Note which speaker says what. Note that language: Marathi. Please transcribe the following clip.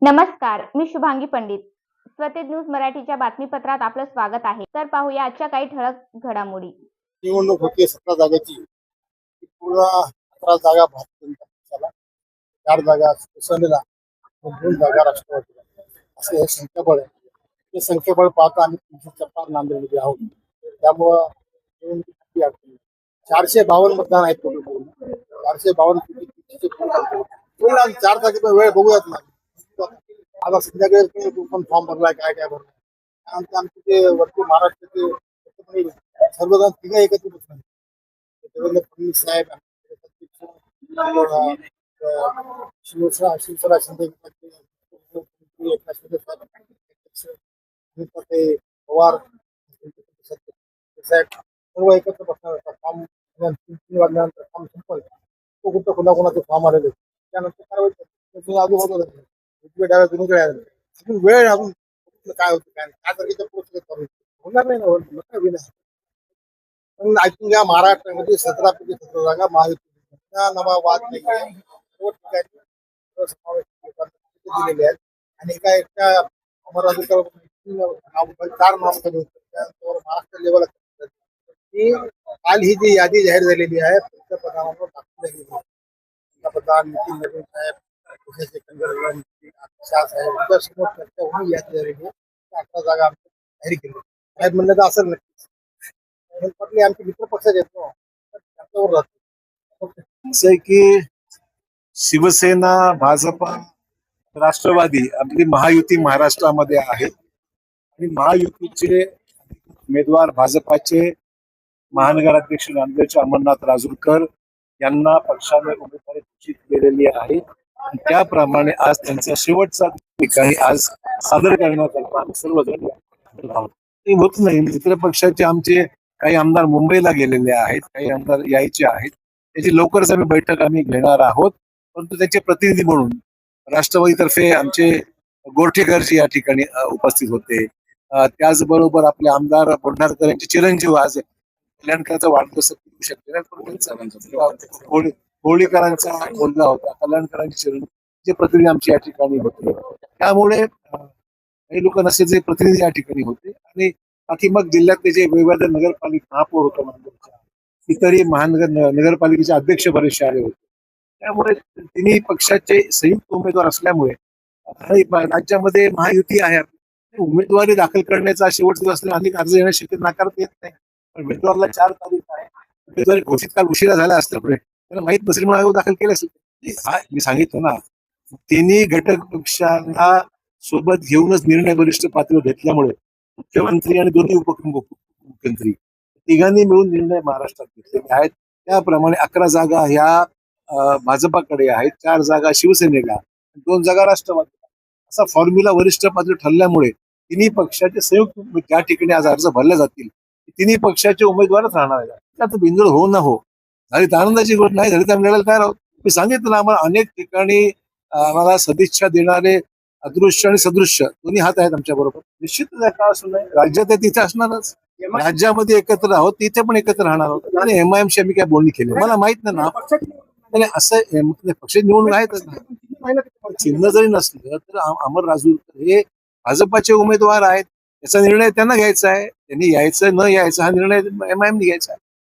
Speaker 1: नमस्कार, मी शुभांगी पंडित. स्वतेज न्यूज मराठीच्या बातमीपत्रात आपलं स्वागत आहे. तर पाहूया आजच्या काही ठळक घडामोडी.
Speaker 2: निवडणूक होती 17 जागेची. पूर्ण 11 जागा भारतीय जनता पक्षाला, 4 जागा शिवसेनेला, 2 जागा राष्ट्रवादीला, असं हे संख्याबळ आहे. ते संख्याबळ पाहता आम्ही 300च्या पार नांदेडमध्ये आहोत. त्यामुळं निवडणुकीची अडचण नाही. 452 मतदान आहेत टोटल. 452 पैकी 300 पूर्ण 4 तारखेचा वेळ बघूयात ना. आता संध्याकाळी पण फॉर्म भरलाय, काय काय भरलाय. त्यानंतर आमचे ते वरती महाराष्ट्राचे सर्वजण तिघा एकत्र बसणार. देवेंद्र फडणवीस साहेब, शिवसेना शिंदे एकनाथ शिंदे पवार साहेब सर्व एकत्र बसणार. फॉर्म 3 वाजल्यानंतर फॉर्म संपल. तो कुठं कोणाकोणाचे फॉर्म आलेले त्यानंतर कारवाई आजूबाजूला डाव्या दोन्हीकडे आले. अजून वेळ अजून काय होतं काय 4 तारखेच्या पुढे होणार नाही ना. पण ऐकून घ्या, महाराष्ट्रामध्ये 17 पैकी 17 जागा महायुतीच्या नवा वाद नाही आहे. सर्व ठिकाणी समावेश दिलेले आहेत आणि एका एकट्या अमरावतीकर 4 नामांकन होतं त्यावर महाराष्ट्र लेवल काल ही जी यादी जाहीर झालेली आहे पंतप्रधानांवर दाखल झालेली आहे. पंतप्रधान नितीन नवीन साहेब, शाह साहेब समोर चर्चा होऊन यादी झालेली आहे. 11 जागा आमच्या जाहीर केली साहेब म्हणलं तर असं नक्कीच पटले आमचे मित्र पक्षाचे येतो त्याच्यावर राहतो.
Speaker 3: असं आहे की शिवसेना, भाजपा, राष्ट्रवादी आपली महायुती महाराष्ट्रामध्ये आहे आणि महायुतीचे उमेदवार भाजपाचे महानगराध्यक्ष नांदेडचे अमरनाथ राजूरकर यांना पक्षाने उमेदवारी घोषित केलेली आहे. त्याप्रमाणे आज त्यांचा शेवटचा ठिकाणी आज सादर करण्यात आला. आम्ही सर्वजण होत नाही. मित्र पक्षाचे आमचे काही आमदार मुंबईला गेलेले आहेत, काही आमदार यायचे आहेत. त्याची लवकरच आम्ही बैठक घेणार आहोत. परंतु त्याचे प्रतिनिधी म्हणून राष्ट्रवादीतर्फे आमचे गोरठेकरजी या ठिकाणी उपस्थित होते. त्याचबरोबर आपले आमदार बोंढारकर यांचे चिरंजीव आज कल्याणकरांचा वाढदिवस होळीकरांचा बोलला होता. कल्याणकरांचे चिरंजीव प्रतिनिधी आमचे या ठिकाणी होते. त्यामुळे काही लोक नसेचे प्रतिनिधी या ठिकाणी होते आणि बाकी मग जिल्ह्यातले जे वेगवेगळ्या नगरपालिका महापौर होतं नांदेडच्या, इतरही नगरपालिकेचे अध्यक्ष बरेचसे आले होते. त्यामुळे तिन्ही पक्षाचे संयुक्त उमेदवार असल्यामुळे राज्यामध्ये महायुती आहे. उमेदवारी दाखल करण्याचा शेवटचा दिवस असल्याने अनेक अर्ज येण्याची शक्यता नाकारता येत नाही. पण उमेदवाराला 4 तारीख आहे. उमेदवारी घोषित काल उशिरा झाला असल्यामुळे त्याला माहीत नसल्यामुळे आयोग दाखल केले असेल. मी सांगितलं ना, तिन्ही घटक पक्षांना सोबत घेऊनच निर्णय वरिष्ठ पातळीवर घेतल्यामुळे मुख्यमंत्री आणि दोन्ही उपमुख्यमंत्री तिघांनी मिळून निर्णय महाराष्ट्रात घेतलेले आहेत. त्याप्रमाणे 11 जागा ह्या भाजपाकडे आहेत, 4 जागा शिवसेनेला, 2 जागा राष्ट्रवादीला. असा फॉर्म्युला वरिष्ठ पातळी ठरल्यामुळे तिन्ही पक्षाचे संयुक्त ज्या ठिकाणी आज अर्ज भरले जातील तिन्ही पक्षाचे उमेदवारच राहणार आहेत. त्यात बिंदूळ हो न हो झाली तर आनंदाची गोष्ट, नाही झाली तर मिळायला तयार आहोत. मी सांगितलं ना, आम्हाला अनेक ठिकाणी आम्हाला सदिच्छा देणारे अदृश्य आणि सदृश्य दोन्ही हात आहेत आमच्या बरोबर. निश्चितच आहे, का असं नाही. राज्यात आहे तिथे असणारच, राज्यामध्ये एकत्र आहोत तिथे पण एकत्र राहणार आहोत. आणि MIMशी आम्ही काय बोलणी केली मला माहित नाही ना. असं पक्ष निवडणूक आहेतच ना. चिन्ह जरी नसलं तर अमर राजूरकर हे भाजपाचे उमेदवार आहेत. याचा निर्णय त्यांना घ्यायचा आहे. त्यांनी यायचं न यायचं हा निर्णय MIMने घ्यायचा आहे.